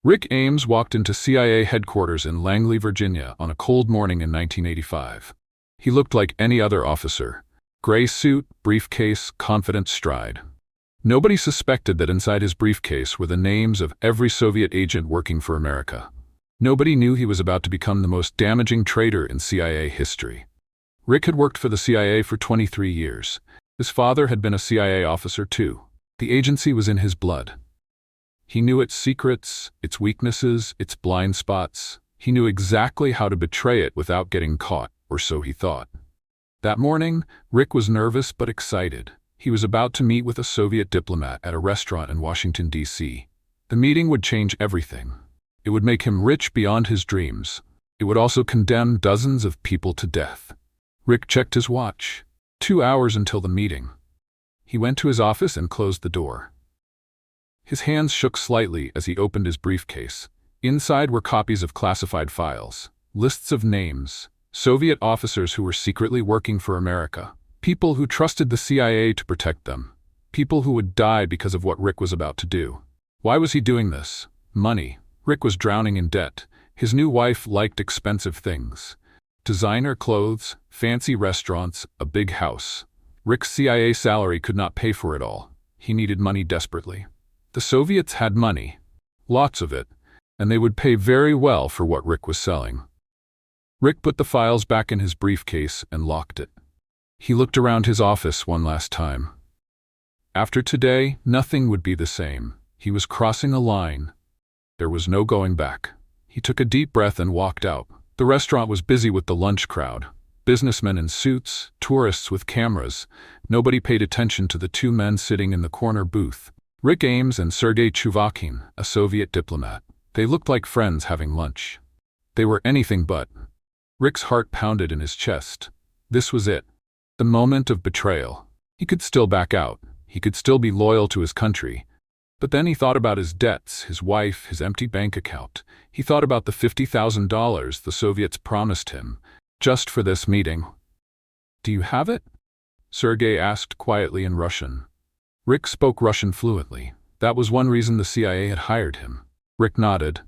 Rick Ames walked into CIA headquarters in Langley, Virginia on a cold morning in 1985. He looked like any other officer. Gray suit, briefcase, confident stride. Nobody suspected that inside his briefcase were the names of every Soviet agent working for America. Nobody knew he was about to become the most damaging traitor in CIA history. Rick had worked for the CIA for 23 years. His father had been a CIA officer too. The agency was in his blood. He knew its secrets, its weaknesses, its blind spots. He knew exactly how to betray it without getting caught, or so he thought. That morning, Rick was nervous but excited. He was about to meet with a Soviet diplomat at a restaurant in Washington, D.C. The meeting would change everything. It would make him rich beyond his dreams. It would also condemn dozens of people to death. Rick checked his watch. 2 hours until the meeting. He went to his office and closed the door. His hands shook slightly as he opened his briefcase. Inside were copies of classified files, lists of names, Soviet officers who were secretly working for America, people who trusted the CIA to protect them, people who would die because of what Rick was about to do. Why was he doing this? Money. Rick was drowning in debt. His new wife liked expensive things. Designer clothes, fancy restaurants, a big house. Rick's CIA salary could not pay for it all. He needed money desperately. The Soviets had money, lots of it, and they would pay very well for what Rick was selling. Rick put the files back in his briefcase and locked it. He looked around his office one last time. After today, nothing would be the same. He was crossing a line. There was no going back. He took a deep breath and walked out. The restaurant was busy with the lunch crowd. Businessmen in suits, tourists with cameras. Nobody paid attention to the two men sitting in the corner booth. Rick Ames and Sergei Chuvakin, a Soviet diplomat. They looked like friends having lunch. They were anything but. Rick's heart pounded in his chest. This was it. The moment of betrayal. He could still back out. He could still be loyal to his country. But then he thought about his debts, his wife, his empty bank account. He thought about the $50,000 the Soviets promised him, just for this meeting. "Do you have it?" Sergei asked quietly in Russian. Rick spoke Russian fluently. That was one reason the CIA had hired him. Rick nodded.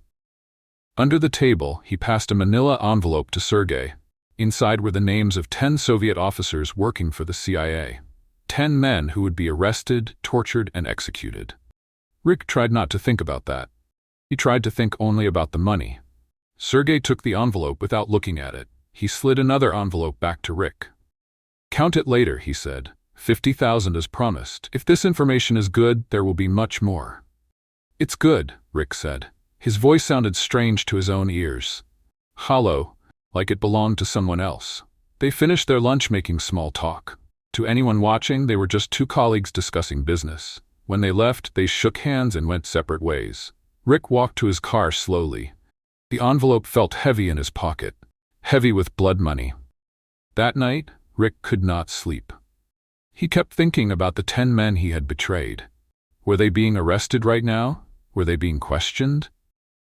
Under the table, he passed a manila envelope to Sergei. Inside were the names of 10 Soviet officers working for the CIA. 10 men who would be arrested, tortured, and executed. Rick tried not to think about that. He tried to think only about the money. Sergei took the envelope without looking at it. He slid another envelope back to Rick. "Count it later," he said. 50,000 as promised. If this information is good, there will be much more." "It's good," Rick said. His voice sounded strange to his own ears. Hollow, like it belonged to someone else. They finished their lunch making small talk. To anyone watching, they were just two colleagues discussing business. When they left, they shook hands and went separate ways. Rick walked to his car slowly. The envelope felt heavy in his pocket, heavy with blood money. That night, Rick could not sleep. He kept thinking about the 10 men he had betrayed. Were they being arrested right now? Were they being questioned?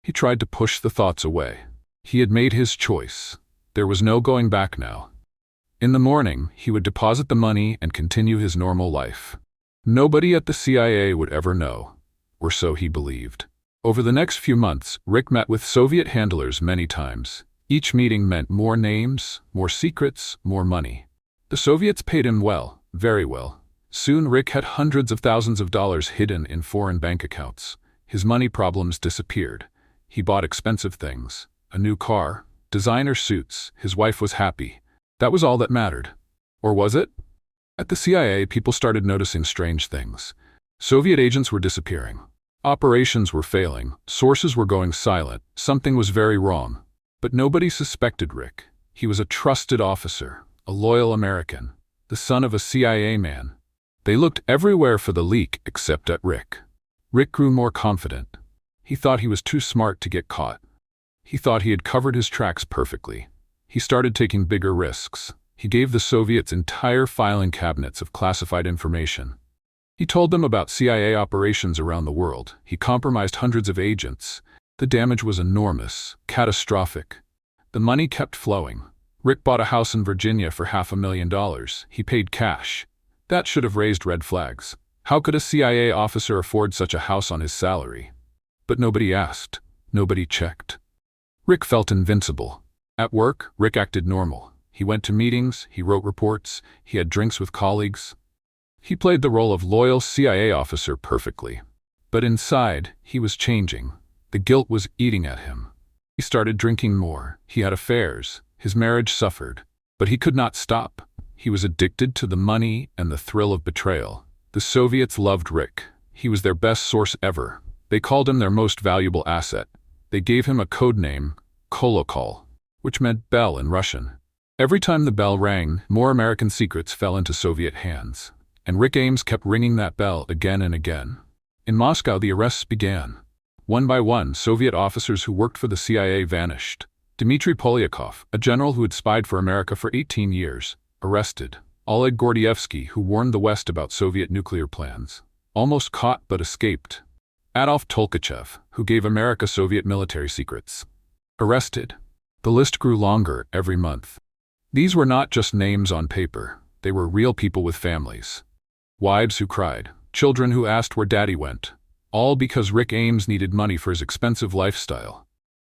He tried to push the thoughts away. He had made his choice. There was no going back now. In the morning, he would deposit the money and continue his normal life. Nobody at the CIA would ever know, or so he believed. Over the next few months, Rick met with Soviet handlers many times. Each meeting meant more names, more secrets, more money. The Soviets paid him well. Very well. Soon Rick had hundreds of thousands of dollars hidden in foreign bank accounts. His money problems disappeared. He bought expensive things. A new car, designer suits. His wife was happy. That was all that mattered. Or was it? At the CIA, people started noticing strange things. Soviet agents were disappearing. Operations were failing. Sources were going silent. Something was very wrong. But nobody suspected Rick. He was a trusted officer, a loyal American. The son of a CIA man. They looked everywhere for the leak except at Rick. Rick grew more confident. He thought he was too smart to get caught. He thought he had covered his tracks perfectly. He started taking bigger risks. He gave the Soviets entire filing cabinets of classified information. He told them about CIA operations around the world. He compromised hundreds of agents. The damage was enormous, catastrophic. The money kept flowing. Rick bought a house in Virginia for $500,000. He paid cash. That should have raised red flags. How could a CIA officer afford such a house on his salary? But nobody asked. Nobody checked. Rick felt invincible. At work, Rick acted normal. He went to meetings, he wrote reports, he had drinks with colleagues. He played the role of loyal CIA officer perfectly. But inside, he was changing. The guilt was eating at him. He started drinking more. He had affairs. His marriage suffered. But he could not stop. He was addicted to the money and the thrill of betrayal. The Soviets loved Rick. He was their best source ever. They called him their most valuable asset. They gave him a code name, Kolokol, which meant bell in Russian. Every time the bell rang, more American secrets fell into Soviet hands. And Rick Ames kept ringing that bell again and again. In Moscow, the arrests began. One by one, Soviet officers who worked for the CIA vanished. Dmitry Polyakov, a general who had spied for America for 18 years, arrested. Oleg Gordievsky, who warned the West about Soviet nuclear plans, almost caught but escaped. Adolf Tolkachev, who gave America Soviet military secrets, arrested. The list grew longer every month. These were not just names on paper. They were real people with families. Wives who cried, children who asked where daddy went, all because Rick Ames needed money for his expensive lifestyle.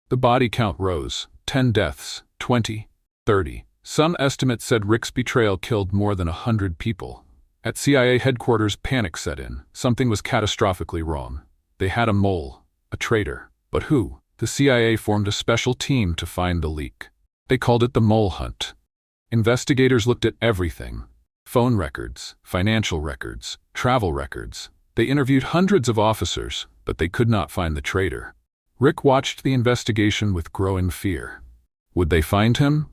The body count rose, 10 deaths, 20, 30. Some estimates said Rick's betrayal killed more than 100 people. At CIA headquarters, panic set in. Something was catastrophically wrong. They had a mole, a traitor. But who? The CIA formed a special team to find the leak. They called it the Mole Hunt. Investigators looked at everything. Phone records, financial records, travel records. They interviewed hundreds of officers, but they could not find the traitor. Rick watched the investigation with growing fear. Would they find him?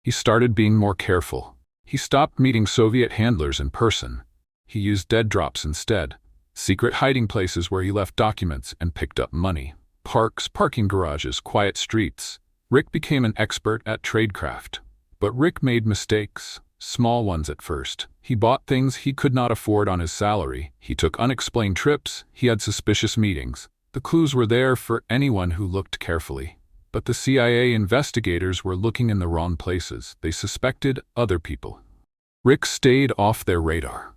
He started being more careful. He stopped meeting Soviet handlers in person. He used dead drops instead, secret hiding places where he left documents and picked up money. Parks, parking garages, quiet streets. Rick became an expert at tradecraft. But Rick made mistakes, small ones at first. He bought things he could not afford on his salary. He took unexplained trips. He had suspicious meetings. The clues were there for anyone who looked carefully. But the CIA investigators were looking in the wrong places. They suspected other people. Rick stayed off their radar.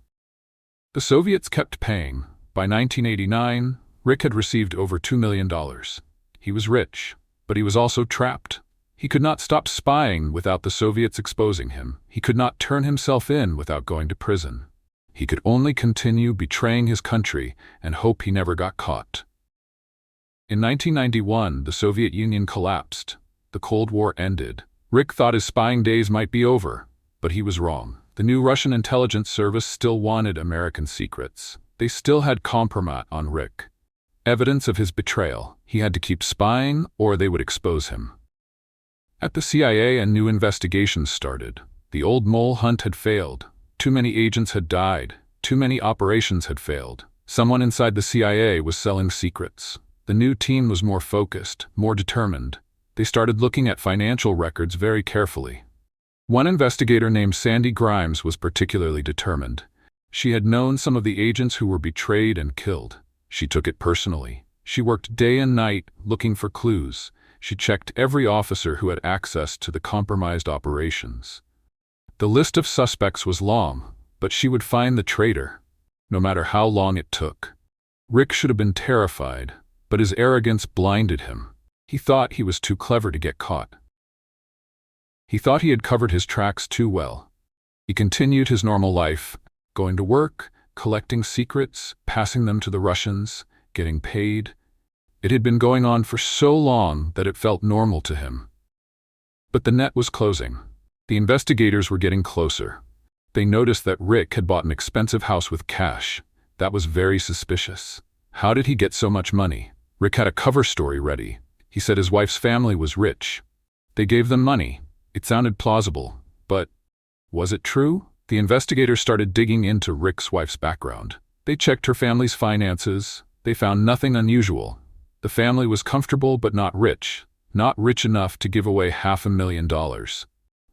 The Soviets kept paying. By 1989, Rick had received over $2 million. He was rich, but he was also trapped. He could not stop spying without the Soviets exposing him. He could not turn himself in without going to prison. He could only continue betraying his country and hope he never got caught. In 1991, the Soviet Union collapsed. The Cold War ended. Rick thought his spying days might be over, but he was wrong. The new Russian intelligence service still wanted American secrets. They still had compromise on Rick. Evidence of his betrayal. He had to keep spying or they would expose him. At the CIA, a new investigation started. The old mole hunt had failed. Too many agents had died. Too many operations had failed. Someone inside the CIA was selling secrets. The new team was more focused, more determined. They started looking at financial records very carefully. One investigator named Sandy Grimes was particularly determined. She had known some of the agents who were betrayed and killed. She took it personally. She worked day and night looking for clues. She checked every officer who had access to the compromised operations. The list of suspects was long, but she would find the traitor, no matter how long it took. Rick should have been terrified, but his arrogance blinded him. He thought he was too clever to get caught. He thought he had covered his tracks too well. He continued his normal life, going to work, collecting secrets, passing them to the Russians, getting paid. It had been going on for so long that it felt normal to him. But the net was closing. The investigators were getting closer. They noticed that Rick had bought an expensive house with cash. That was very suspicious. How did he get so much money? Rick had a cover story ready. He said his wife's family was rich. They gave them money. It sounded plausible, but was it true? The investigators started digging into Rick's wife's background. They checked her family's finances. They found nothing unusual. The family was comfortable but not rich enough to give away $500,000.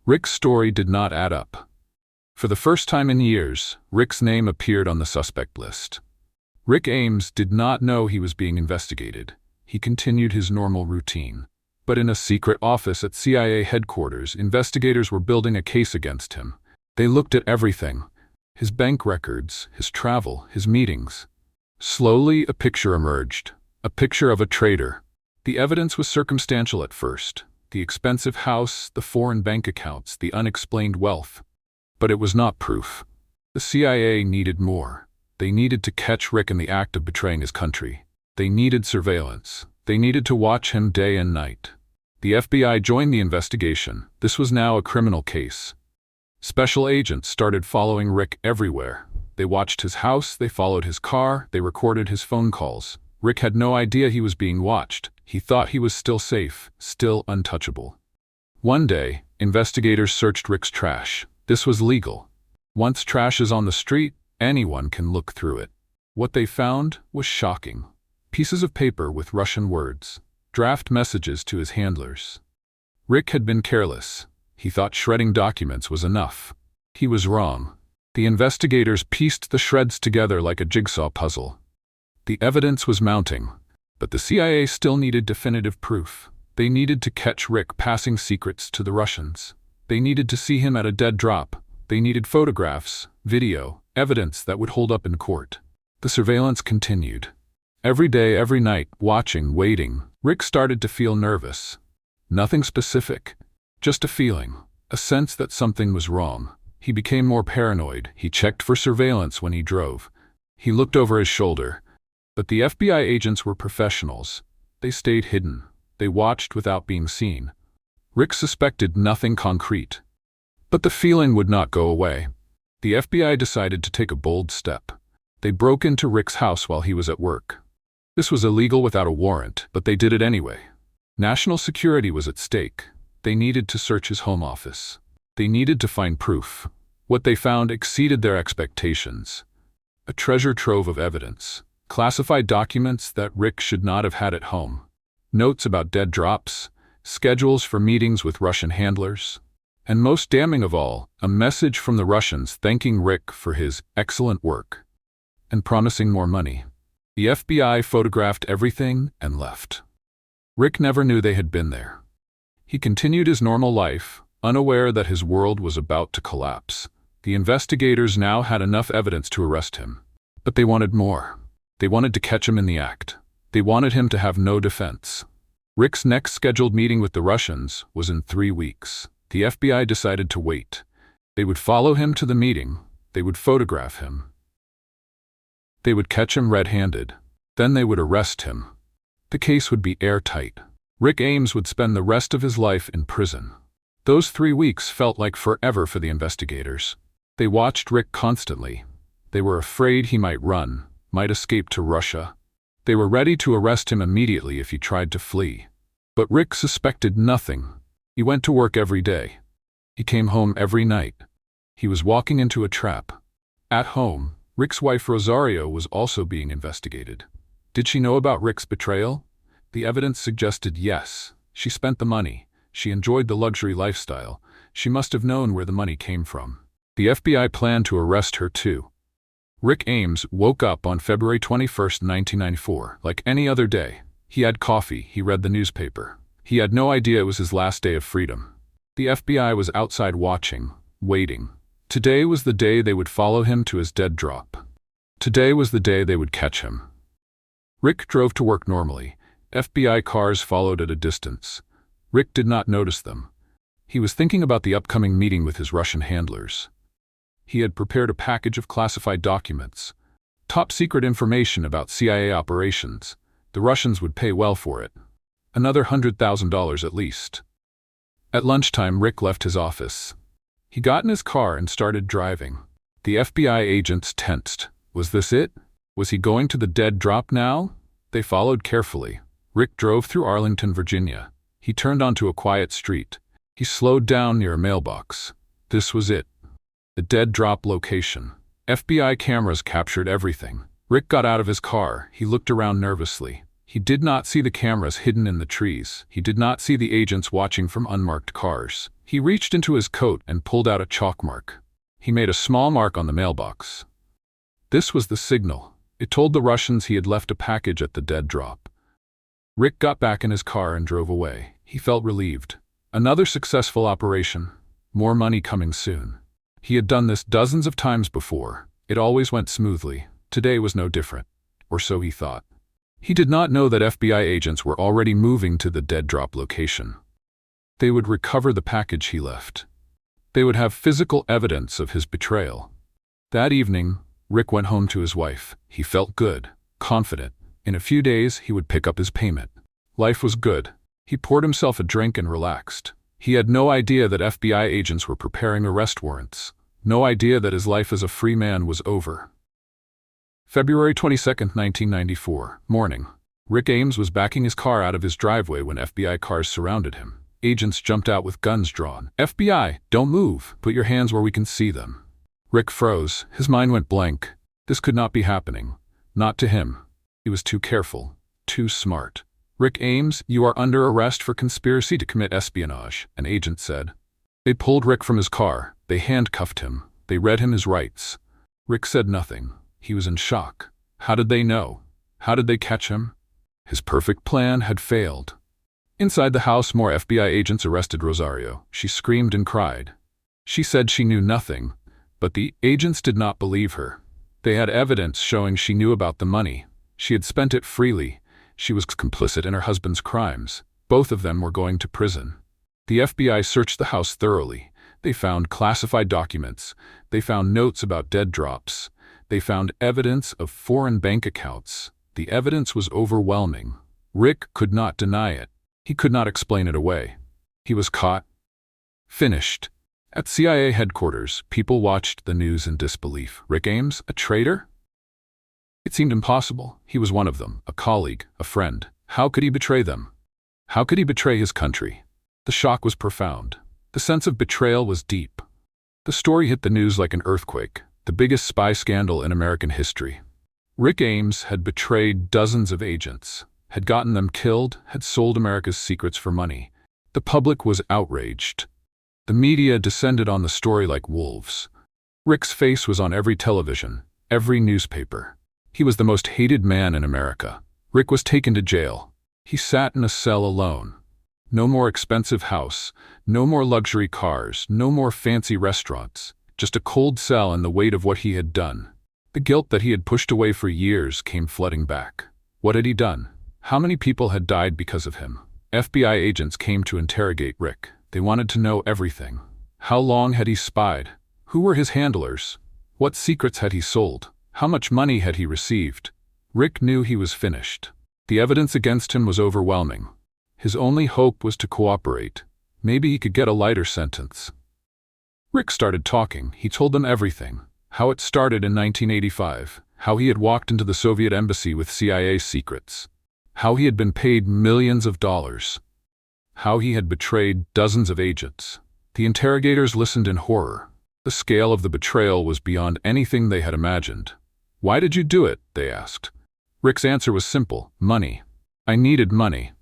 Rick's story did not add up. For the first time in years, Rick's name appeared on the suspect list. Rick Ames did not know he was being investigated. He continued his normal routine. But in a secret office at CIA headquarters, investigators were building a case against him. They looked at everything: his bank records, his travel, his meetings. Slowly, a picture emerged. A picture of a traitor. The evidence was circumstantial at first. The expensive house, the foreign bank accounts, the unexplained wealth. But it was not proof. The CIA needed more. They needed to catch Rick in the act of betraying his country. They needed surveillance. They needed to watch him day and night. The FBI joined the investigation. This was now a criminal case. Special agents started following Rick everywhere. They watched his house, they followed his car, they recorded his phone calls. Rick had no idea he was being watched. He thought he was still safe, still untouchable. One day, investigators searched Rick's trash. This was legal. Once trash is on the street, anyone can look through it. What they found was shocking. Pieces of paper with Russian words. Draft messages to his handlers. Rick had been careless. He thought shredding documents was enough. He was wrong. The investigators pieced the shreds together like a jigsaw puzzle. The evidence was mounting, but the CIA still needed definitive proof. They needed to catch Rick passing secrets to the Russians. They needed to see him at a dead drop. They needed photographs, video, evidence that would hold up in court. The surveillance continued. Every day, every night, watching, waiting, Rick started to feel nervous. Nothing specific, just a feeling, a sense that something was wrong. He became more paranoid. He checked for surveillance when he drove. He looked over his shoulder. But the FBI agents were professionals. They stayed hidden. They watched without being seen. Rick suspected nothing concrete. But the feeling would not go away. The FBI decided to take a bold step. They broke into Rick's house while he was at work. This was illegal without a warrant, but they did it anyway. National security was at stake. They needed to search his home office. They needed to find proof. What they found exceeded their expectations. A treasure trove of evidence. Classified documents that Rick should not have had at home. Notes about dead drops. Schedules for meetings with Russian handlers. And most damning of all, a message from the Russians thanking Rick for his excellent work and promising more money. The FBI photographed everything and left. Rick never knew they had been there. He continued his normal life, unaware that his world was about to collapse. The investigators now had enough evidence to arrest him. But they wanted more. They wanted to catch him in the act. They wanted him to have no defense. Rick's next scheduled meeting with the Russians was in 3 weeks. The FBI decided to wait. They would follow him to the meeting. They would photograph him. They would catch him red-handed. Then they would arrest him. The case would be airtight. Rick Ames would spend the rest of his life in prison. Those 3 weeks felt like forever for the investigators. They watched Rick constantly. They were afraid he might run, might escape to Russia. They were ready to arrest him immediately if he tried to flee. But Rick suspected nothing. He went to work every day. He came home every night. He was walking into a trap. At home, Rick's wife Rosario was also being investigated. Did she know about Rick's betrayal? The evidence suggested yes. She spent the money. She enjoyed the luxury lifestyle. She must have known where the money came from. The FBI planned to arrest her too. Rick Ames woke up on February 21, 1994, like any other day. He had coffee, he read the newspaper. He had no idea it was his last day of freedom. The FBI was outside watching, waiting. Today was the day they would follow him to his dead drop. Today was the day they would catch him. Rick drove to work normally. FBI cars followed at a distance. Rick did not notice them. He was thinking about the upcoming meeting with his Russian handlers. He had prepared a package of classified documents. Top secret information about CIA operations. The Russians would pay well for it. Another $100,000 at least. At lunchtime, Rick left his office. He got in his car and started driving. The FBI agents tensed. Was this it? Was he going to the dead drop now? They followed carefully. Rick drove through Arlington, Virginia. He turned onto a quiet street. He slowed down near a mailbox. This was it. The dead drop location. FBI cameras captured everything. Rick got out of his car. He looked around nervously. He did not see the cameras hidden in the trees. He did not see the agents watching from unmarked cars. He reached into his coat and pulled out a chalk mark. He made a small mark on the mailbox. This was the signal. It told the Russians he had left a package at the dead drop. Rick got back in his car and drove away. He felt relieved. Another successful operation. More money coming soon. He had done this dozens of times before. It always went smoothly. Today was no different. Or so he thought. He did not know that FBI agents were already moving to the dead drop location. They would recover the package he left. They would have physical evidence of his betrayal. That evening, Rick went home to his wife. He felt good, confident. In a few days, he would pick up his payment. Life was good. He poured himself a drink and relaxed. He had no idea that FBI agents were preparing arrest warrants. No idea that his life as a free man was over. February 22, 1994, morning. Rick Ames was backing his car out of his driveway when FBI cars surrounded him. Agents jumped out with guns drawn. FBI, don't move. Put your hands where we can see them. Rick froze. His mind went blank. This could not be happening. Not to him. He was too careful, too smart. Rick Ames, you are under arrest for conspiracy to commit espionage, an agent said. They pulled Rick from his car. They handcuffed him. They read him his rights. Rick said nothing. He was in shock. How did they know? How did they catch him? His perfect plan had failed. Inside the house, more FBI agents arrested Rosario. She screamed and cried. She said she knew nothing, but the agents did not believe her. They had evidence showing she knew about the money. She had spent it freely. She was complicit in her husband's crimes. Both of them were going to prison. The FBI searched the house thoroughly. They found classified documents. They found notes about dead drops. They found evidence of foreign bank accounts. The evidence was overwhelming. Rick could not deny it. He could not explain it away. He was caught. Finished. At CIA headquarters, people watched the news in disbelief. Rick Ames, a traitor? It seemed impossible. He was one of them, a colleague, a friend. How could he betray them? How could he betray his country? The shock was profound. The sense of betrayal was deep. The story hit the news like an earthquake, the biggest spy scandal in American history. Rick Ames had betrayed dozens of agents, had gotten them killed, had sold America's secrets for money. The public was outraged. The media descended on the story like wolves. Rick's face was on every television, every newspaper. He was the most hated man in America. Rick was taken to jail. He sat in a cell alone. No more expensive house, no more luxury cars, no more fancy restaurants, just a cold cell and the weight of what he had done. The guilt that he had pushed away for years came flooding back. What had he done? How many people had died because of him? FBI agents came to interrogate Rick. They wanted to know everything. How long had he spied? Who were his handlers? What secrets had he sold? How much money had he received? Rick knew he was finished. The evidence against him was overwhelming. His only hope was to cooperate. Maybe he could get a lighter sentence. Rick started talking. He told them everything. How it started in 1985. How he had walked into the Soviet embassy with CIA secrets. How he had been paid millions of dollars. How he had betrayed dozens of agents. The interrogators listened in horror. The scale of the betrayal was beyond anything they had imagined. Why did you do it? They asked. Rick's answer was simple. Money. I needed money.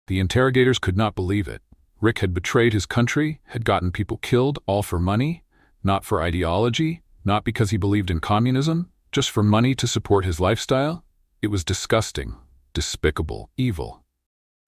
The interrogators could not believe it. Rick had betrayed his country, had gotten people killed, all for money, not for ideology, not because he believed in communism, just for money to support his lifestyle. It was disgusting, despicable, evil.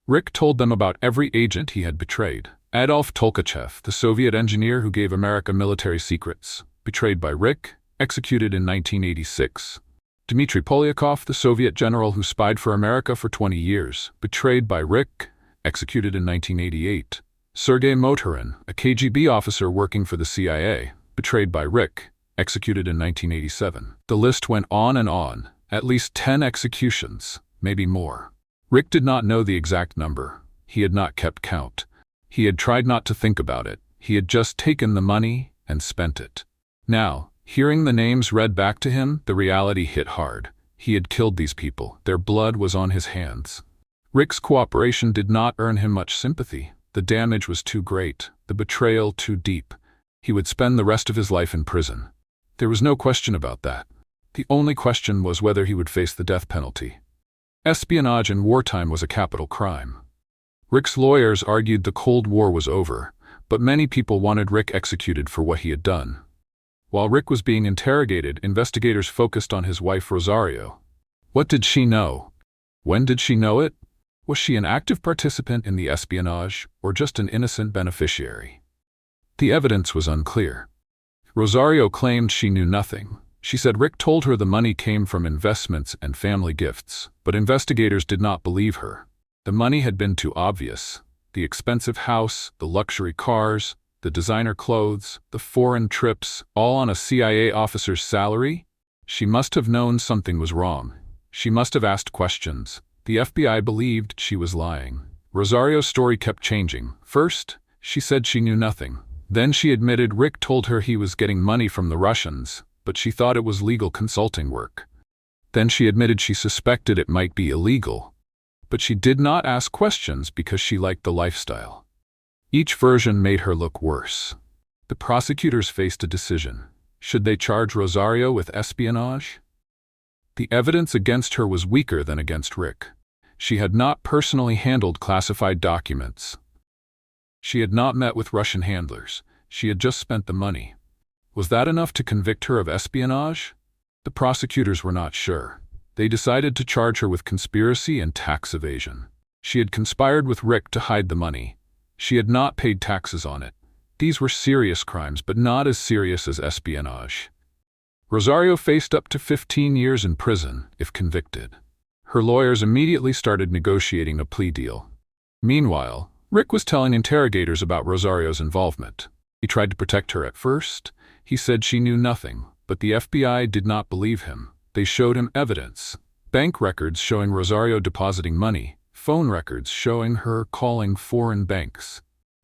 Rick told them about every agent he had betrayed. Adolf Tolkachev, the Soviet engineer who gave America military secrets, betrayed by Rick, executed in 1986. Dmitry Polyakov, the Soviet general who spied for America for 20 years, betrayed by Rick, executed in 1988. Sergei Motorin, a KGB officer working for the CIA, betrayed by Rick, executed in 1987. The list went on and on, at least 10 executions, maybe more. Rick did not know the exact number. He had not kept count. He had tried not to think about it. He had just taken the money and spent it. Now, hearing the names read back to him, the reality hit hard. He had killed these people. Their blood was on his hands. Rick's cooperation did not earn him much sympathy. The damage was too great, the betrayal too deep. He would spend the rest of his life in prison. There was no question about that. The only question was whether he would face the death penalty. Espionage in wartime was a capital crime. Rick's lawyers argued the Cold War was over, but many people wanted Rick executed for what he had done. While Rick was being interrogated, investigators focused on his wife Rosario. What did she know? When did she know it? Was she an active participant in the espionage, or just an innocent beneficiary? The evidence was unclear. Rosario claimed she knew nothing. She said Rick told her the money came from investments and family gifts, but investigators did not believe her. The money had been too obvious. The expensive house, the luxury cars, the designer clothes, the foreign trips, all on a CIA officer's salary? She must have known something was wrong. She must have asked questions. The FBI believed she was lying. Rosario's story kept changing. First, she said she knew nothing. Then she admitted Rick told her he was getting money from the Russians, but she thought it was legal consulting work. Then she admitted she suspected it might be illegal. But she did not ask questions because she liked the lifestyle. Each version made her look worse. The prosecutors faced a decision. Should they charge Rosario with espionage? The evidence against her was weaker than against Rick. She had not personally handled classified documents. She had not met with Russian handlers. She had just spent the money. Was that enough to convict her of espionage? The prosecutors were not sure. They decided to charge her with conspiracy and tax evasion. She had conspired with Rick to hide the money. She had not paid taxes on it. These were serious crimes, but not as serious as espionage. Rosario faced up to 15 years in prison if convicted. Her lawyers immediately started negotiating a plea deal. Meanwhile, Rick was telling interrogators about Rosario's involvement. He tried to protect her at first. He said she knew nothing, but the FBI did not believe him. They showed him evidence. Bank records showing Rosario depositing money, phone records showing her calling foreign banks.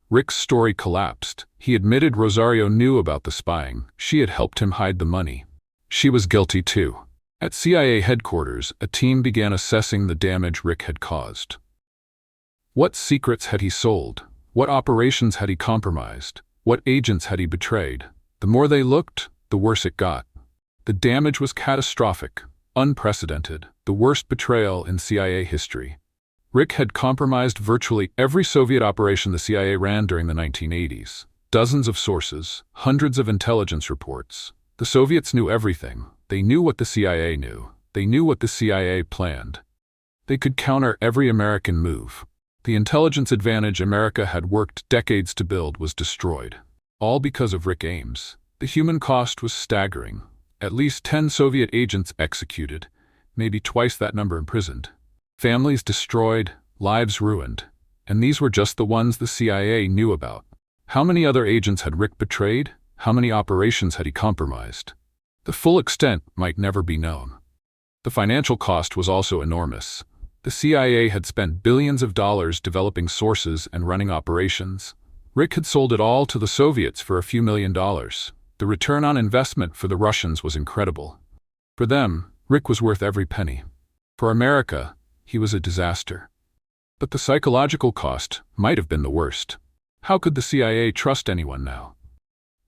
Rick's story collapsed. He admitted Rosario knew about the spying. She had helped him hide the money. She was guilty too. At CIA headquarters, a team began assessing the damage Rick had caused. What secrets had he sold? What operations had he compromised? What agents had he betrayed? The more they looked, the worse it got. The damage was catastrophic, unprecedented, the worst betrayal in CIA history. Rick had compromised virtually every Soviet operation the CIA ran during the 1980s. Dozens of sources, hundreds of intelligence reports. The Soviets knew everything. They knew what the CIA knew. They knew what the CIA planned. They could counter every American move. The intelligence advantage America had worked decades to build was destroyed. All because of Rick Ames. The human cost was staggering. At least 10 Soviet agents executed, maybe twice that number imprisoned. Families destroyed, lives ruined. And these were just the ones the CIA knew about. How many other agents had Rick betrayed? How many operations had he compromised? The full extent might never be known. The financial cost was also enormous. The CIA had spent billions of dollars developing sources and running operations. Rick had sold it all to the Soviets for a few $1,000,000. The return on investment for the Russians was incredible. For them, Rick was worth every penny. For America, he was a disaster. But the psychological cost might have been the worst. How could the CIA trust anyone now?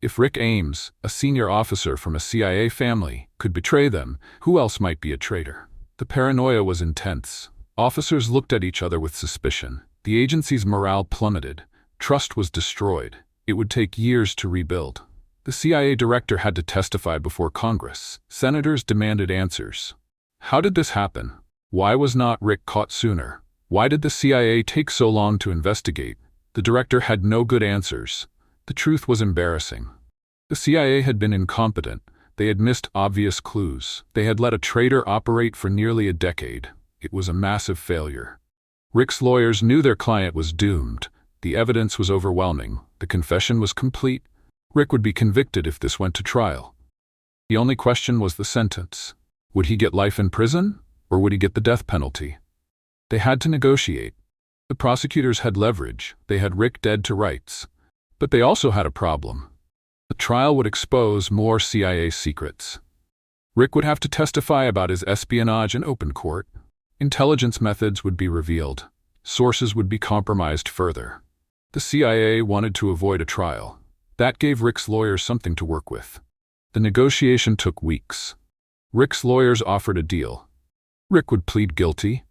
If Rick Ames, a senior officer from a CIA family, could betray them, who else might be a traitor? The paranoia was intense. Officers looked at each other with suspicion. The agency's morale plummeted. Trust was destroyed. It would take years to rebuild. The CIA director had to testify before Congress. Senators demanded answers. How did this happen? Why was not Rick caught sooner? Why did the CIA take so long to investigate? The director had no good answers. The truth was embarrassing. The CIA had been incompetent. They had missed obvious clues. They had let a traitor operate for nearly a decade. It was a massive failure. Rick's lawyers knew their client was doomed. The evidence was overwhelming. The confession was complete. Rick would be convicted if this went to trial. The only question was the sentence. Would he get life in prison, or would he get the death penalty? They had to negotiate. The prosecutors had leverage. They had Rick dead to rights. But they also had a problem. The trial would expose more CIA secrets. Rick would have to testify about his espionage in open court. Intelligence methods would be revealed. Sources would be compromised further. The CIA wanted to avoid a trial. That gave Rick's lawyers something to work with. The negotiation took weeks. Rick's lawyers offered a deal. Rick would plead guilty.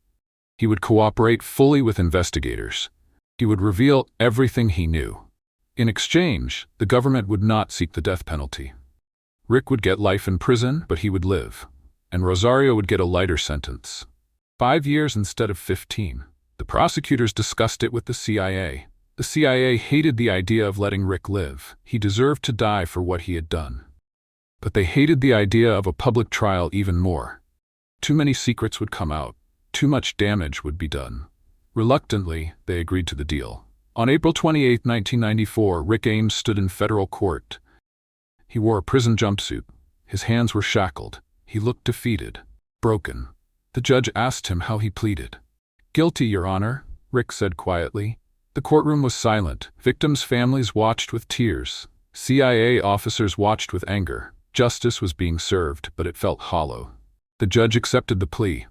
He would cooperate fully with investigators. He would reveal everything he knew. In exchange, the government would not seek the death penalty. Rick would get life in prison, but he would live. And Rosario would get a lighter sentence. 5 years instead of 15. The prosecutors discussed it with the CIA. The CIA hated the idea of letting Rick live. He deserved to die for what he had done. But they hated the idea of a public trial even more. Too many secrets would come out. Too much damage would be done. Reluctantly, they agreed to the deal. On April 28, 1994, Rick Ames stood in federal court. He wore a prison jumpsuit. His hands were shackled. He looked defeated, broken. The judge asked him how he pleaded. "Guilty, Your Honor," Rick said quietly. The courtroom was silent. Victims' families watched with tears. CIA officers watched with anger. Justice was being served, but it felt hollow. The judge accepted the plea.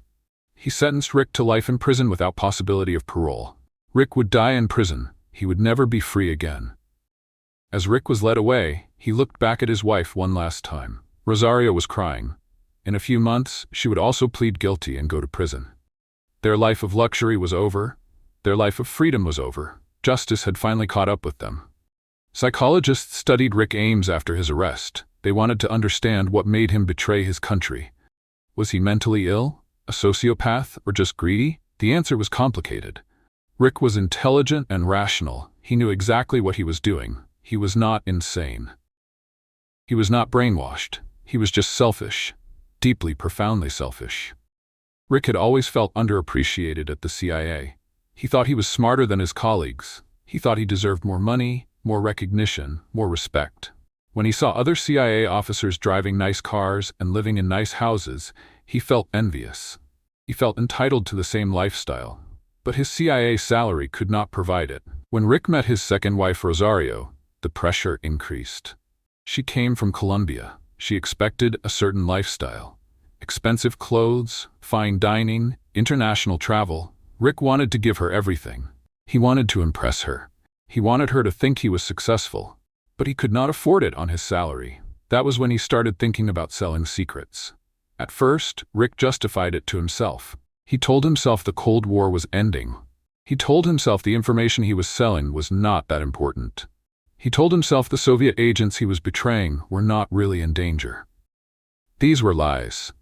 He sentenced Rick to life in prison without possibility of parole. Rick would die in prison. He would never be free again. As Rick was led away, he looked back at his wife one last time. Rosario was crying. In a few months, she would also plead guilty and go to prison. Their life of luxury was over. Their life of freedom was over. Justice had finally caught up with them. Psychologists studied Rick Ames after his arrest. They wanted to understand what made him betray his country. Was he mentally ill, a sociopath, or just greedy? The answer was complicated. Rick was intelligent and rational. He knew exactly what he was doing. He was not insane. He was not brainwashed. He was just selfish. Deeply, profoundly selfish. Rick had always felt underappreciated at the CIA. He thought he was smarter than his colleagues. He thought he deserved more money, more recognition, more respect. When he saw other CIA officers driving nice cars and living in nice houses, he felt envious. He felt entitled to the same lifestyle. But his CIA salary could not provide it. When Rick met his second wife, Rosario, the pressure increased. She came from Colombia. She expected a certain lifestyle. Expensive clothes, fine dining, international travel. Rick wanted to give her everything. He wanted to impress her. He wanted her to think he was successful. But he could not afford it on his salary. That was when he started thinking about selling secrets. At first, Rick justified it to himself. He told himself the Cold War was ending. He told himself the information he was selling was not that important. He told himself the Soviet agents he was betraying were not really in danger. These were lies.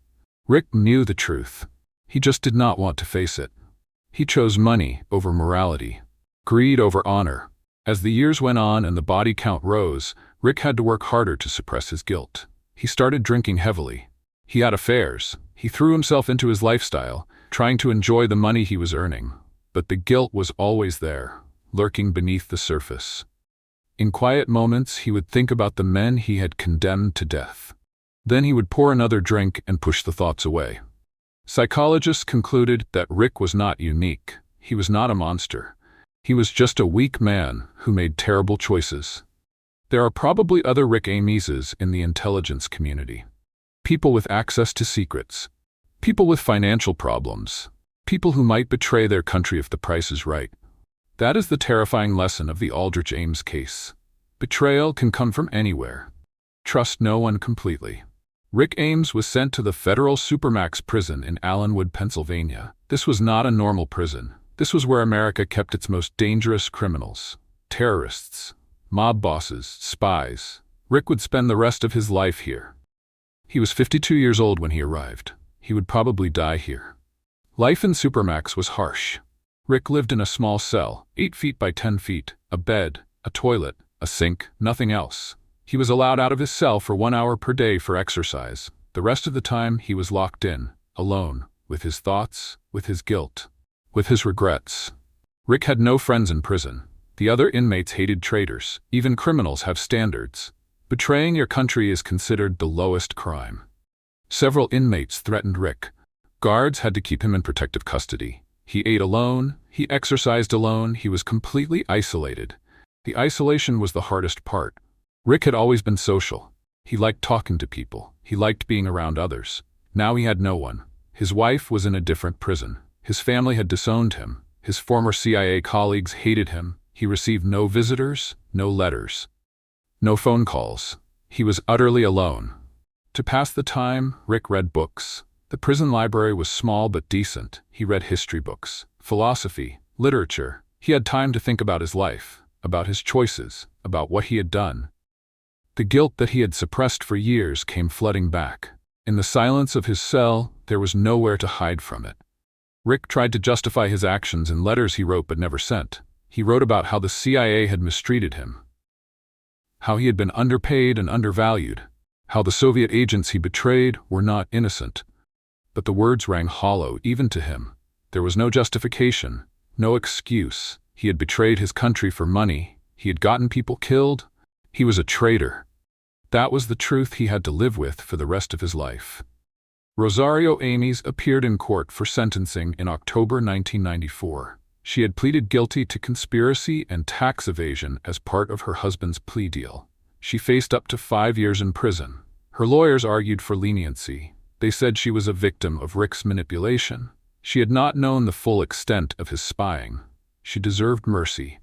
Rick knew the truth. He just did not want to face it. He chose money over morality, greed over honor. As the years went on and the body count rose, Rick had to work harder to suppress his guilt. He started drinking heavily. He had affairs. He threw himself into his lifestyle, trying to enjoy the money he was earning. But the guilt was always there, lurking beneath the surface. In quiet moments, he would think about the men he had condemned to death. Then he would pour another drink and push the thoughts away. Psychologists concluded that Rick was not unique. He was not a monster. He was just a weak man who made terrible choices. There are probably other Rick Ameses in the intelligence community. People with access to secrets. People with financial problems. People who might betray their country if the price is right. That is the terrifying lesson of the Aldrich Ames case. Betrayal can come from anywhere. Trust no one completely. Rick Ames was sent to the federal Supermax prison in Allenwood, Pennsylvania. This was not a normal prison. This was where America kept its most dangerous criminals. Terrorists, mob bosses, spies. Rick would spend the rest of his life here. He was 52 years old when he arrived. He would probably die here. Life in Supermax was harsh. Rick lived in a small cell, 8 feet by 10 feet, a bed, a toilet, a sink, nothing else. He was allowed out of his cell for 1 hour per day for exercise. The rest of the time he was locked in, alone, with his thoughts, with his guilt, with his regrets. Rick had no friends in prison. The other inmates hated traitors. Even criminals have standards. Betraying your country is considered the lowest crime. Several inmates threatened Rick. Guards had to keep him in protective custody. He ate alone, he exercised alone, he was completely isolated. The isolation was the hardest part. Rick had always been social. He liked talking to people. He liked being around others. Now he had no one. His wife was in a different prison. His family had disowned him. His former CIA colleagues hated him. He received no visitors, no letters, no phone calls. He was utterly alone. To pass the time, Rick read books. The prison library was small but decent. He read history books, philosophy, literature. He had time to think about his life, about his choices, about what he had done. The guilt that he had suppressed for years came flooding back. In the silence of his cell, there was nowhere to hide from it. Rick tried to justify his actions in letters he wrote but never sent. He wrote about how the CIA had mistreated him, how he had been underpaid and undervalued, how the Soviet agents he betrayed were not innocent. But the words rang hollow even to him. There was no justification, no excuse. He had betrayed his country for money. He had gotten people killed. He was a traitor. That was the truth he had to live with for the rest of his life. Rosario Ames appeared in court for sentencing in October 1994. She had pleaded guilty to conspiracy and tax evasion as part of her husband's plea deal. She faced up to 5 years in prison. Her lawyers argued for leniency. They said she was a victim of Rick's manipulation. She had not known the full extent of his spying. She deserved mercy.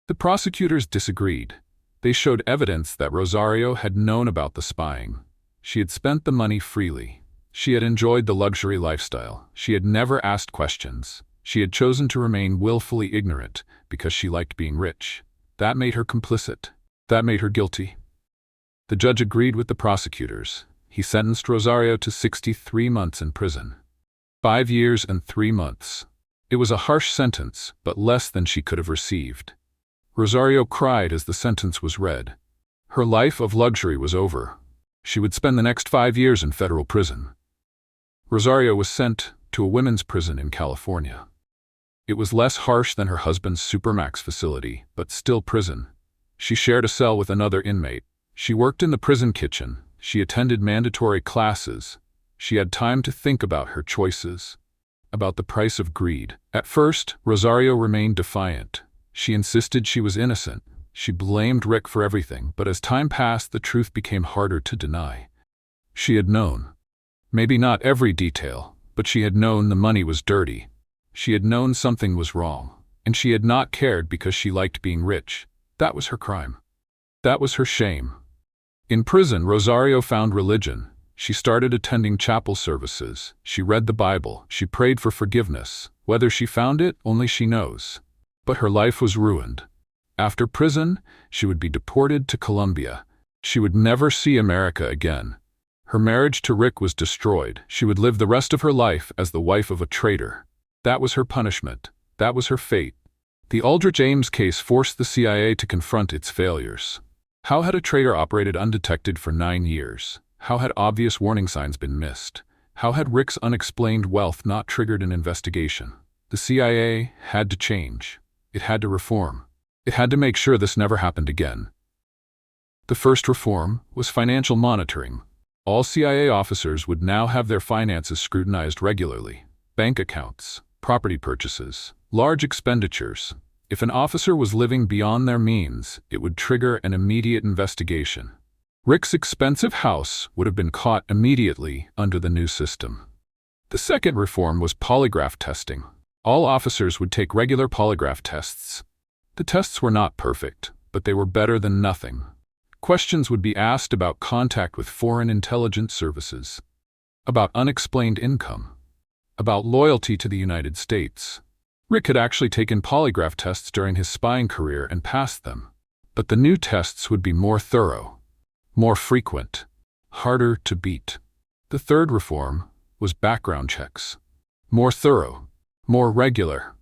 The prosecutors disagreed. They showed evidence that Rosario had known about the spying. She had spent the money freely. She had enjoyed the luxury lifestyle. She had never asked questions. She had chosen to remain willfully ignorant because she liked being rich. That made her complicit. That made her guilty. The judge agreed with the prosecutors. He sentenced Rosario to 63 months in prison. 5 years and 3 months. It was a harsh sentence, but less than she could have received. Rosario cried as the sentence was read. Her life of luxury was over. She would spend the next 5 years in federal prison. Rosario was sent to a women's prison in California. It was less harsh than her husband's Supermax facility, but still prison. She shared a cell with another inmate. She worked in the prison kitchen. She attended mandatory classes. She had time to think about her choices, about the price of greed. At first, Rosario remained defiant. She insisted she was innocent. She blamed Rick for everything, but as time passed, the truth became harder to deny. She had known. Maybe not every detail, but she had known the money was dirty. She had known something was wrong, and she had not cared because she liked being rich. That was her crime. That was her shame. In prison, Rosario found religion. She started attending chapel services. She read the Bible. She prayed for forgiveness. Whether she found it, only she knows. But her life was ruined. After prison, she would be deported to Colombia. She would never see America again. Her marriage to Rick was destroyed. She would live the rest of her life as the wife of a traitor. That was her punishment. That was her fate. The Aldrich Ames case forced the CIA to confront its failures. How had a traitor operated undetected for 9 years? How had obvious warning signs been missed? How had Rick's unexplained wealth not triggered an investigation? The CIA had to change. It had to reform. It had to make sure this never happened again. The first reform was financial monitoring. All CIA officers would now have their finances scrutinized regularly. Bank accounts, property purchases, large expenditures. If an officer was living beyond their means, it would trigger an immediate investigation. Rick's expensive house would have been caught immediately under the new system. The second reform was polygraph testing. All officers would take regular polygraph tests. The tests were not perfect, but they were better than nothing. Questions would be asked about contact with foreign intelligence services, about unexplained income, about loyalty to the United States. Rick had actually taken polygraph tests during his spying career and passed them. But the new tests would be more thorough, more frequent, harder to beat. The third reform was background checks. More thorough, more regular.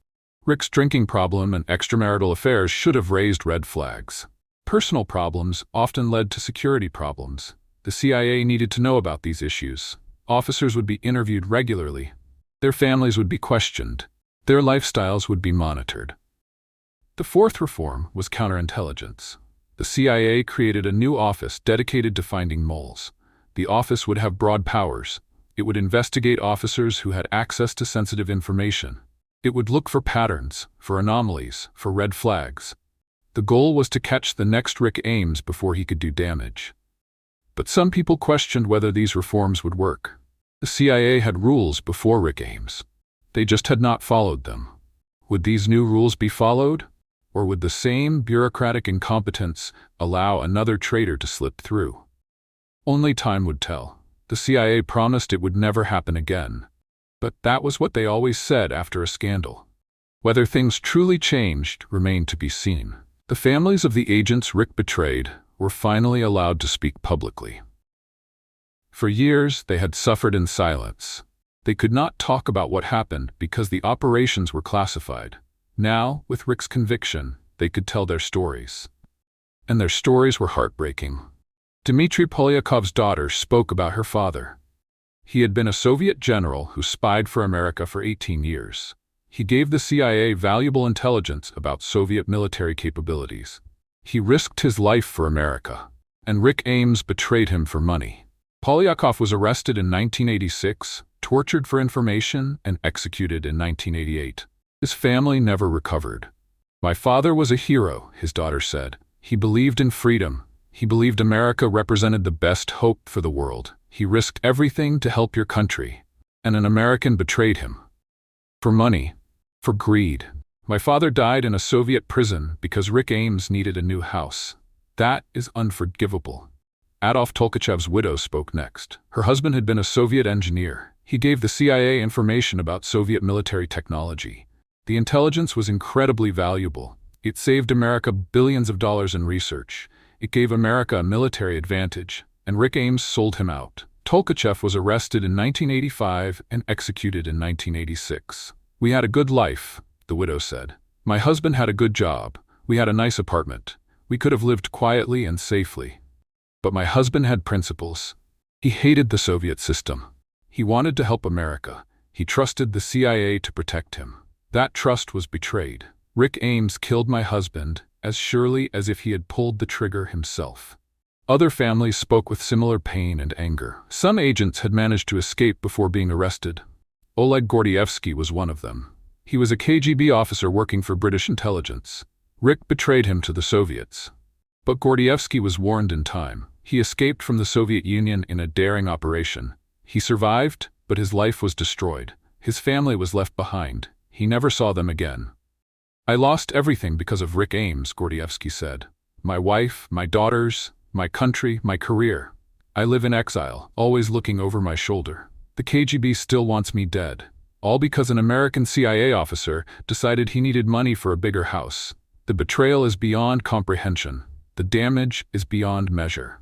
Rick's drinking problem and extramarital affairs should have raised red flags. Personal problems often led to security problems. The CIA needed to know about these issues. Officers would be interviewed regularly. Their families would be questioned. Their lifestyles would be monitored. The fourth reform was counterintelligence. The CIA created a new office dedicated to finding moles. The office would have broad powers. It would investigate officers who had access to sensitive information. It would look for patterns, for anomalies, for red flags. The goal was to catch the next Rick Ames before he could do damage. But some people questioned whether these reforms would work. The CIA had rules before Rick Ames. They just had not followed them. Would these new rules be followed? Or would the same bureaucratic incompetence allow another traitor to slip through? Only time would tell. The CIA promised it would never happen again. But that was what they always said after a scandal. Whether things truly changed remained to be seen. The families of the agents Rick betrayed were finally allowed to speak publicly. For years, they had suffered in silence. They could not talk about what happened because the operations were classified. Now, with Rick's conviction, they could tell their stories. And their stories were heartbreaking. Dmitry Polyakov's daughter spoke about her father. He had been a Soviet general who spied for America for 18 years. He gave the CIA valuable intelligence about Soviet military capabilities. He risked his life for America, and Rick Ames betrayed him for money. Polyakov was arrested in 1986, tortured for information, and executed in 1988. His family never recovered. "My father was a hero," his daughter said. "He believed in freedom. He believed America represented the best hope for the world. He risked everything to help your country, and an American betrayed him. For money, for greed. My father died in a Soviet prison because Rick Ames needed a new house. That is unforgivable." Adolf Tolkachev's widow spoke next. Her husband had been a Soviet engineer. He gave the CIA information about Soviet military technology. The intelligence was incredibly valuable. It saved America billions of dollars in research. It gave America a military advantage, and Rick Ames sold him out. Tolkachev was arrested in 1985 and executed in 1986. "We had a good life," the widow said. "My husband had a good job. We had a nice apartment. We could have lived quietly and safely. But my husband had principles. He hated the Soviet system. He wanted to help America. He trusted the CIA to protect him. That trust was betrayed. Rick Ames killed my husband as surely as if he had pulled the trigger himself." Other families spoke with similar pain and anger. Some agents had managed to escape before being arrested. Oleg Gordievsky was one of them. He was a KGB officer working for British intelligence. Rick betrayed him to the Soviets. But Gordievsky was warned in time. He escaped from the Soviet Union in a daring operation. He survived, but his life was destroyed. His family was left behind. He never saw them again. "I lost everything because of Rick Ames," Gordievsky said. "My wife, my daughters, my country, my career. I live in exile, always looking over my shoulder. The KGB still wants me dead. All because an American CIA officer decided he needed money for a bigger house. The betrayal is beyond comprehension. The damage is beyond measure."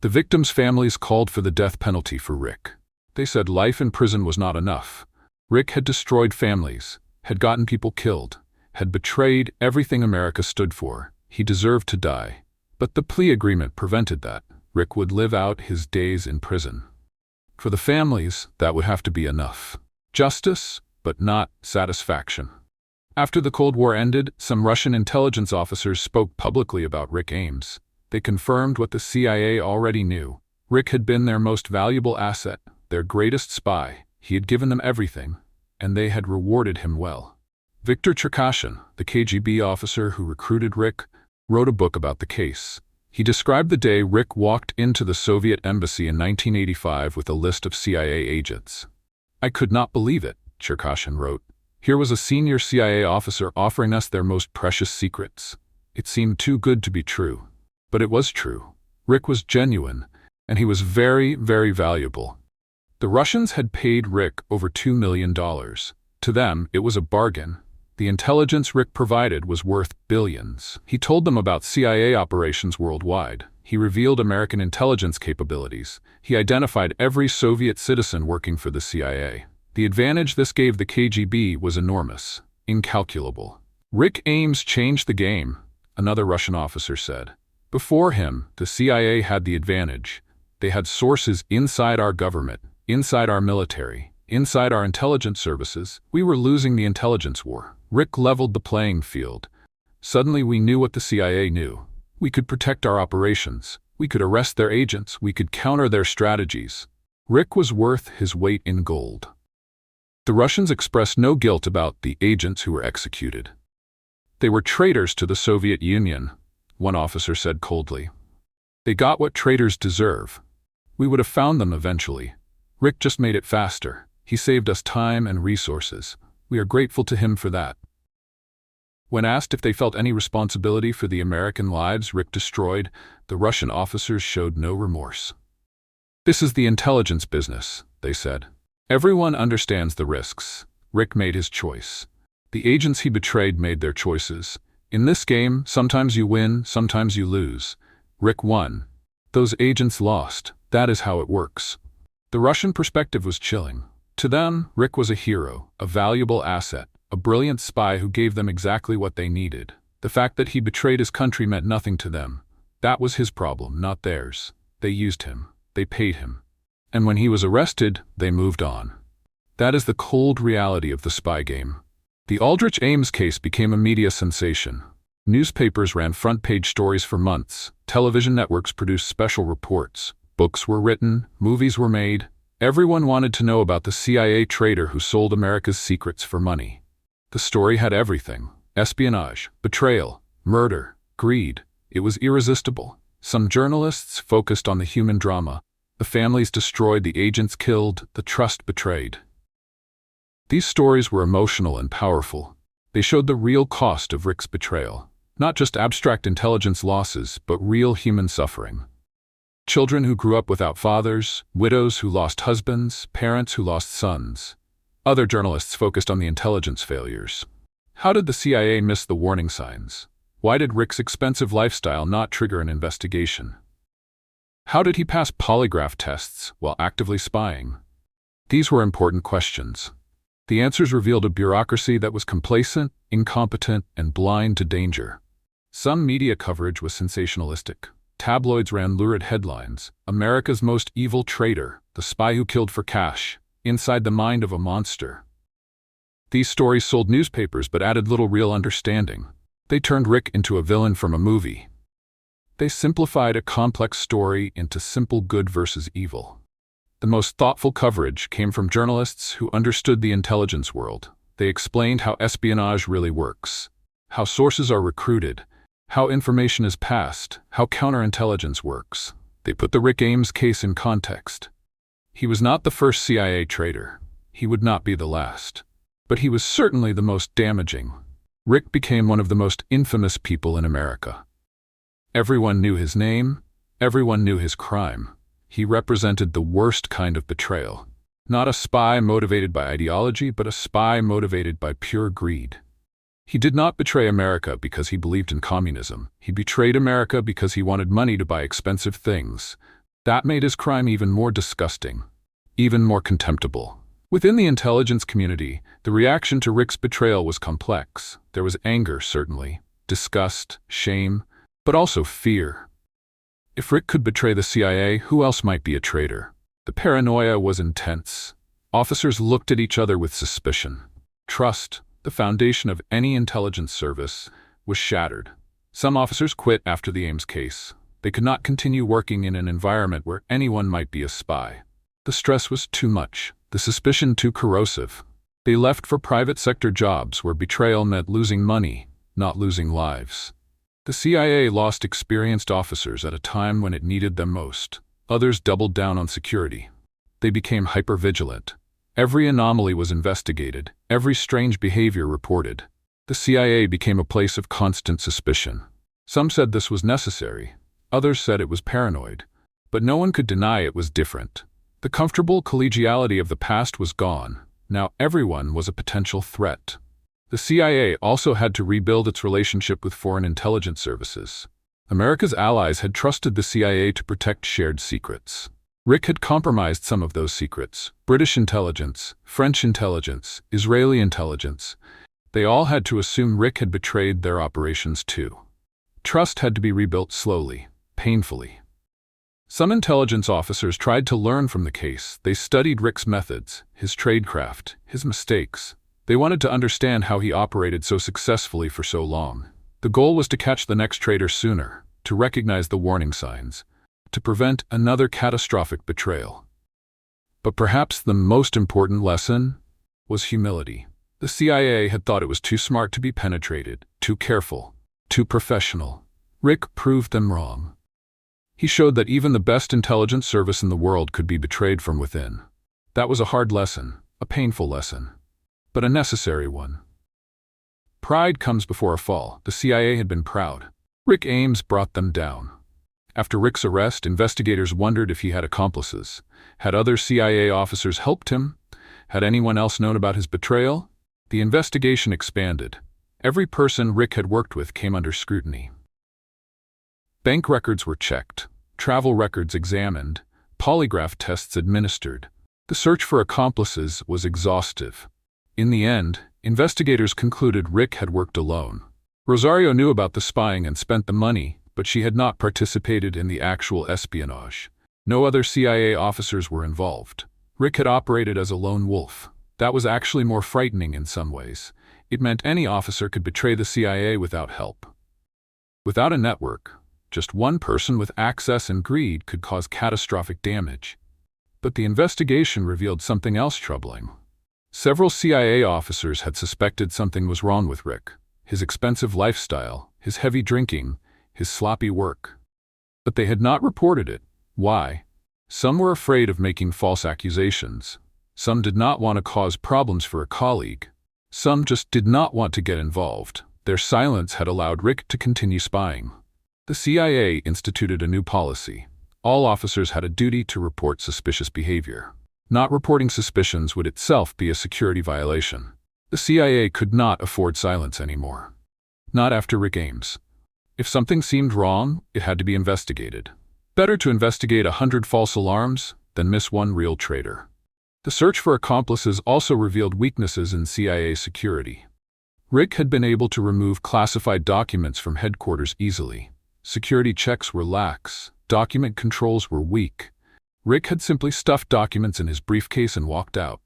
The victims' families called for the death penalty for Rick. They said life in prison was not enough. Rick had destroyed families, had gotten people killed, had betrayed everything America stood for. He deserved to die. But the plea agreement prevented that. Rick would live out his days in prison. For the families, that would have to be enough. Justice, but not satisfaction. After the Cold War ended, some Russian intelligence officers spoke publicly about Rick Ames. They confirmed what the CIA already knew. Rick had been their most valuable asset, their greatest spy. He had given them everything, and they had rewarded him well. Viktor Cherkashin, the KGB officer who recruited Rick, wrote a book about the case. He described the day Rick walked into the Soviet embassy in 1985 with a list of CIA agents. "I could not believe it," Cherkashin wrote. "Here was a senior CIA officer offering us their most precious secrets. It seemed too good to be true." But it was true. Rick was genuine, and he was very, very valuable. The Russians had paid Rick over $2 million. To them, it was a bargain. The intelligence Rick provided was worth billions. He told them about CIA operations worldwide. He revealed American intelligence capabilities. He identified every Soviet citizen working for the CIA. The advantage this gave the KGB was enormous, incalculable. "Rick Ames changed the game," another Russian officer said. "Before him, the CIA had the advantage. They had sources inside our government, inside our military, inside our intelligence services. We were losing the intelligence war. Rick leveled the playing field. Suddenly we knew what the CIA knew. We could protect our operations. We could arrest their agents. We could counter their strategies. Rick was worth his weight in gold." The Russians expressed no guilt about the agents who were executed. "They were traitors to the Soviet Union," one officer said coldly. "They got what traitors deserve. We would have found them eventually. Rick just made it faster. He saved us time and resources. We are grateful to him for that." When asked if they felt any responsibility for the American lives Rick destroyed, the Russian officers showed no remorse. "This is the intelligence business," they said. "Everyone understands the risks. Rick made his choice. The agents he betrayed made their choices. In this game, sometimes you win, sometimes you lose. Rick won. Those agents lost. That is how it works." The Russian perspective was chilling. To them, Rick was a hero, a valuable asset, a brilliant spy who gave them exactly what they needed. The fact that he betrayed his country meant nothing to them. That was his problem, not theirs. They used him. They paid him. And when he was arrested, they moved on. That is the cold reality of the spy game. The Aldrich Ames case became a media sensation. Newspapers ran front-page stories for months. Television networks produced special reports. Books were written. Movies were made. Everyone wanted to know about the CIA traitor who sold America's secrets for money. The story had everything: espionage, betrayal, murder, greed. It was irresistible. Some journalists focused on the human drama. The families destroyed, the agents killed, the trust betrayed. These stories were emotional and powerful. They showed the real cost of Rick's betrayal. Not just abstract intelligence losses, but real human suffering. Children who grew up without fathers, widows who lost husbands, parents who lost sons. Other journalists focused on the intelligence failures. How did the CIA miss the warning signs? Why did Rick's expensive lifestyle not trigger an investigation? How did he pass polygraph tests while actively spying? These were important questions. The answers revealed a bureaucracy that was complacent, incompetent, and blind to danger. Some media coverage was sensationalistic. Tabloids ran lurid headlines: "America's most evil traitor, the spy who killed for cash, inside the mind of a monster." These stories sold newspapers but added little real understanding. They turned Rick into a villain from a movie. They simplified a complex story into simple good versus evil. The most thoughtful coverage came from journalists who understood the intelligence world. They explained how espionage really works, how sources are recruited, how information is passed, how counterintelligence works. They put the Rick Ames case in context. He was not the first CIA traitor. He would not be the last. But he was certainly the most damaging. Rick became one of the most infamous people in America. Everyone knew his name. Everyone knew his crime. He represented the worst kind of betrayal. Not a spy motivated by ideology, but a spy motivated by pure greed. He did not betray America because he believed in communism. He betrayed America because he wanted money to buy expensive things. That made his crime even more disgusting, even more contemptible. Within the intelligence community, the reaction to Rick's betrayal was complex. There was anger, certainly, disgust, shame, but also fear. If Rick could betray the CIA, who else might be a traitor? The paranoia was intense. Officers looked at each other with suspicion. Trust, the foundation of any intelligence service, was shattered. Some officers quit after the Ames case. They could not continue working in an environment where anyone might be a spy. The stress was too much, the suspicion too corrosive. They left for private sector jobs where betrayal meant losing money, not losing lives. The CIA lost experienced officers at a time when it needed them most. Others doubled down on security. They became hypervigilant. Every anomaly was investigated, every strange behavior reported. The CIA became a place of constant suspicion. Some said this was necessary. Others said it was paranoid. But no one could deny it was different. The comfortable collegiality of the past was gone. Now everyone was a potential threat. The CIA also had to rebuild its relationship with foreign intelligence services. America's allies had trusted the CIA to protect shared secrets. Rick had compromised some of those secrets. British intelligence, French intelligence, Israeli intelligence. They all had to assume Rick had betrayed their operations too. Trust had to be rebuilt slowly, painfully. Some intelligence officers tried to learn from the case. They studied Rick's methods, his tradecraft, his mistakes. They wanted to understand how he operated so successfully for so long. The goal was to catch the next traitor sooner, to recognize the warning signs, to prevent another catastrophic betrayal. But perhaps the most important lesson was humility. The CIA had thought it was too smart to be penetrated, too careful, too professional. Rick proved them wrong. He showed that even the best intelligence service in the world could be betrayed from within. That was a hard lesson, a painful lesson, but a necessary one. Pride comes before a fall. The CIA had been proud. Rick Ames brought them down. After Rick's arrest, investigators wondered if he had accomplices. Had other CIA officers helped him? Had anyone else known about his betrayal? The investigation expanded. Every person Rick had worked with came under scrutiny. Bank records were checked, travel records examined, polygraph tests administered. The search for accomplices was exhaustive. In the end, investigators concluded Rick had worked alone. Rosario knew about the spying and spent the money, but she had not participated in the actual espionage. No other CIA officers were involved. Rick had operated as a lone wolf. That was actually more frightening in some ways. It meant any officer could betray the CIA without help. Without a network, just one person with access and greed could cause catastrophic damage. But the investigation revealed something else troubling. Several CIA officers had suspected something was wrong with Rick: his expensive lifestyle, his heavy drinking, his sloppy work. But they had not reported it. Why? Some were afraid of making false accusations. Some did not want to cause problems for a colleague. Some just did not want to get involved. Their silence had allowed Rick to continue spying. The CIA instituted a new policy. All officers had a duty to report suspicious behavior. Not reporting suspicions would itself be a security violation. The CIA could not afford silence anymore. Not after Rick Ames. If something seemed wrong, it had to be investigated. Better to investigate 100 false alarms than miss one real traitor. The search for accomplices also revealed weaknesses in CIA security. Rick had been able to remove classified documents from headquarters easily. Security checks were lax. Document controls were weak. Rick had simply stuffed documents in his briefcase and walked out.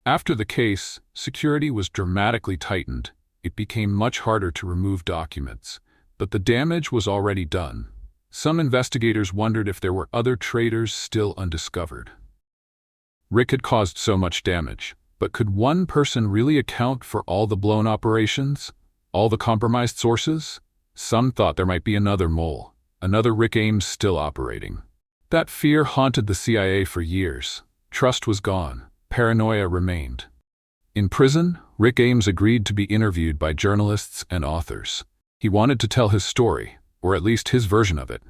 After the case, security was dramatically tightened. It became much harder to remove documents. But the damage was already done. Some investigators wondered if there were other traitors still undiscovered. Rick had caused so much damage, but could one person really account for all the blown operations? All the compromised sources? Some thought there might be another mole, another Rick Ames still operating. That fear haunted the CIA for years. Trust was gone. Paranoia remained. In prison, Rick Ames agreed to be interviewed by journalists and authors. He wanted to tell his story, or at least his version of it.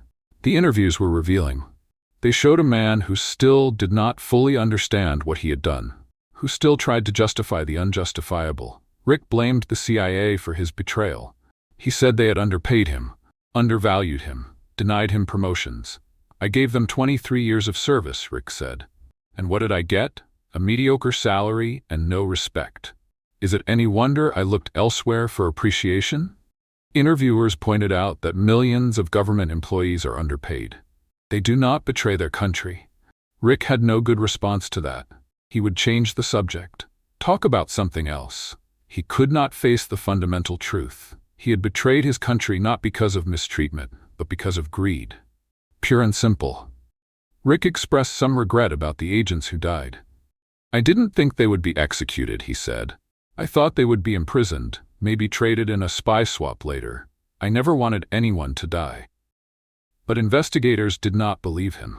The interviews were revealing. They showed a man who still did not fully understand what he had done, who still tried to justify the unjustifiable. Rick blamed the CIA for his betrayal. He said they had underpaid him, undervalued him, denied him promotions. "I gave them 23 years of service," Rick said. "And what did I get? A mediocre salary and no respect. Is it any wonder I looked elsewhere for appreciation?" Interviewers pointed out that millions of government employees are underpaid. They do not betray their country. Rick had no good response to that. He would change the subject, talk about something else. He could not face the fundamental truth. He had betrayed his country not because of mistreatment, but because of greed. Pure and simple. Rick expressed some regret about the agents who died. "I didn't think they would be executed," he said. "I thought they would be imprisoned, maybe traded in a spy swap later. I never wanted anyone to die." But investigators did not believe him.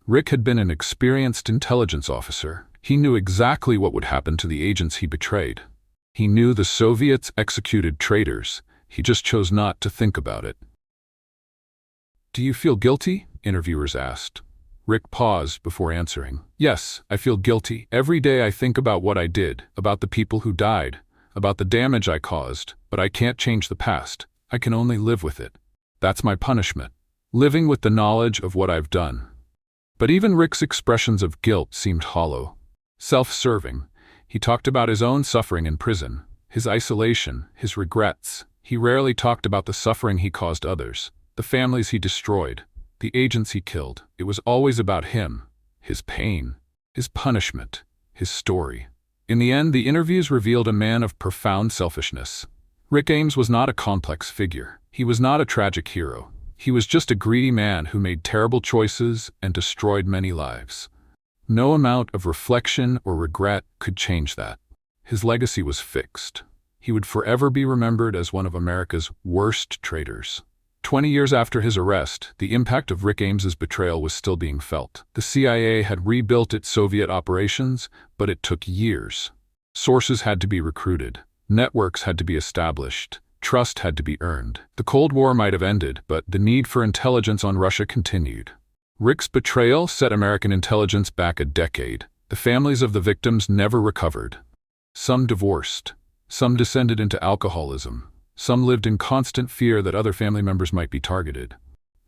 Rick had been an experienced intelligence officer. He knew exactly what would happen to the agents he betrayed. He knew the Soviets executed traitors. He just chose not to think about it. "Do you feel guilty?" interviewers asked. Rick paused before answering. "Yes, I feel guilty. Every day I think about what I did, about the people who died, about the damage I caused, but I can't change the past. I can only live with it. That's my punishment. Living with the knowledge of what I've done." But even Rick's expressions of guilt seemed hollow, self-serving. He talked about his own suffering in prison, his isolation, his regrets. He rarely talked about the suffering he caused others, the families he destroyed, the agents he killed. It was always about him, his pain, his punishment, his story. In the end, the interviews revealed a man of profound selfishness. Rick Ames was not a complex figure. He was not a tragic hero. He was just a greedy man who made terrible choices and destroyed many lives. No amount of reflection or regret could change that. His legacy was fixed. He would forever be remembered as one of America's worst traitors. 20 years after his arrest, the impact of Rick Ames's betrayal was still being felt. The CIA had rebuilt its Soviet operations, but it took years. Sources had to be recruited. Networks had to be established. Trust had to be earned. The Cold War might have ended, but the need for intelligence on Russia continued. Rick's betrayal set American intelligence back a decade. The families of the victims never recovered. Some divorced. Some descended into alcoholism. Some lived in constant fear that other family members might be targeted.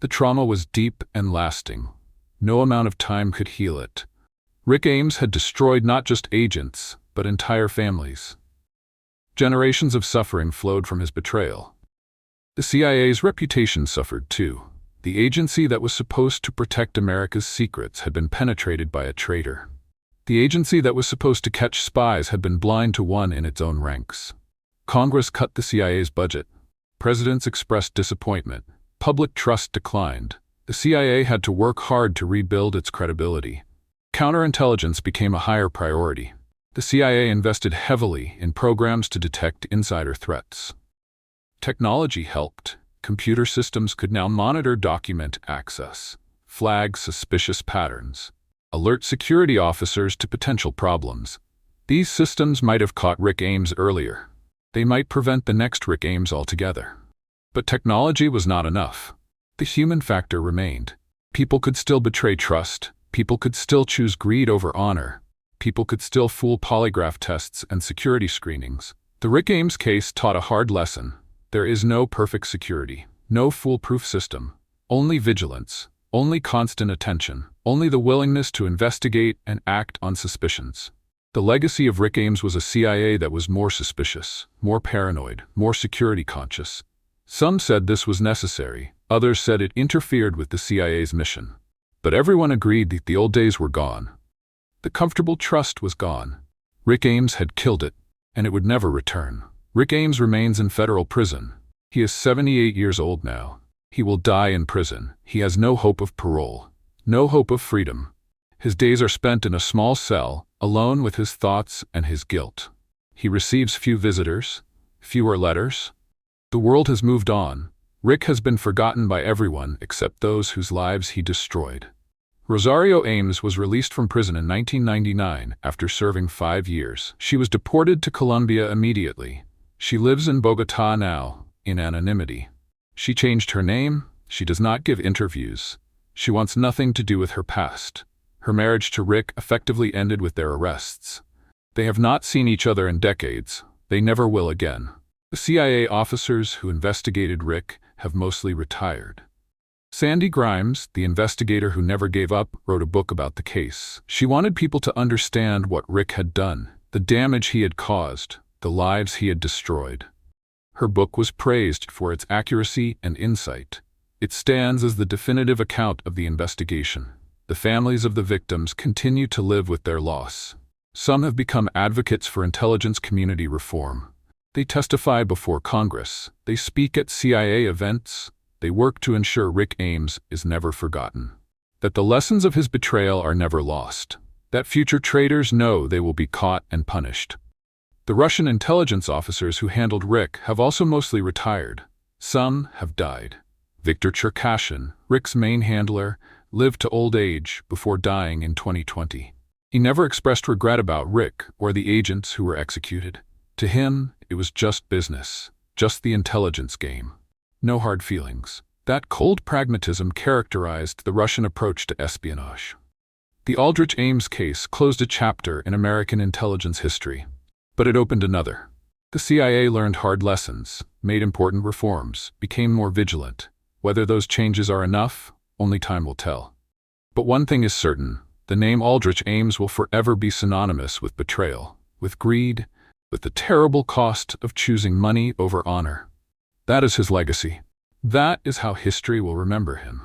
The trauma was deep and lasting. No amount of time could heal it. Rick Ames had destroyed not just agents, but entire families. Generations of suffering flowed from his betrayal. The CIA's reputation suffered too. The agency that was supposed to protect America's secrets had been penetrated by a traitor. The agency that was supposed to catch spies had been blind to one in its own ranks. Congress cut the CIA's budget. Presidents expressed disappointment. Public trust declined. The CIA had to work hard to rebuild its credibility. Counterintelligence became a higher priority. The CIA invested heavily in programs to detect insider threats. Technology helped. Computer systems could now monitor document access, flag suspicious patterns, alert security officers to potential problems. These systems might have caught Rick Ames earlier. They might prevent the next Rick Ames altogether. But technology was not enough. The human factor remained. People could still betray trust. People could still choose greed over honor. People could still fool polygraph tests and security screenings. The Rick Ames case taught a hard lesson. There is no perfect security, no foolproof system, only vigilance, only constant attention, only the willingness to investigate and act on suspicions. The legacy of Rick Ames was a CIA that was more suspicious, more paranoid, more security conscious. Some said this was necessary, others said it interfered with the CIA's mission. But everyone agreed that the old days were gone. The comfortable trust was gone. Rick Ames had killed it, and it would never return. Rick Ames remains in federal prison. He is 78 years old now. He will die in prison. He has no hope of parole, no hope of freedom. His days are spent in a small cell, alone with his thoughts and his guilt. He receives few visitors, fewer letters. The world has moved on. Rick has been forgotten by everyone except those whose lives he destroyed. Rosario Ames was released from prison in 1999 after serving 5 years. She was deported to Colombia immediately. She lives in Bogotá now, in anonymity. She changed her name. She does not give interviews. She wants nothing to do with her past. Her marriage to Rick effectively ended with their arrests. They have not seen each other in decades. They never will again. The CIA officers who investigated Rick have mostly retired. Sandy Grimes, the investigator who never gave up, wrote a book about the case. She wanted people to understand what Rick had done, the damage he had caused, the lives he had destroyed. Her book was praised for its accuracy and insight. It stands as the definitive account of the investigation. The families of the victims continue to live with their loss. Some have become advocates for intelligence community reform. They testify before Congress. They speak at CIA events. They work to ensure Rick Ames is never forgotten. That the lessons of his betrayal are never lost. That future traitors know they will be caught and punished. The Russian intelligence officers who handled Rick have also mostly retired. Some have died. Viktor Cherkashin, Rick's main handler, lived to old age before dying in 2020. He never expressed regret about Rick or the agents who were executed. To him, it was just business, just the intelligence game. No hard feelings. That cold pragmatism characterized the Russian approach to espionage. The Aldrich Ames case closed a chapter in American intelligence history, but it opened another. The CIA learned hard lessons, made important reforms, became more vigilant. Whether those changes are enough, only time will tell. But one thing is certain, the name Aldrich Ames will forever be synonymous with betrayal, with greed, with the terrible cost of choosing money over honor. That is his legacy. That is how history will remember him.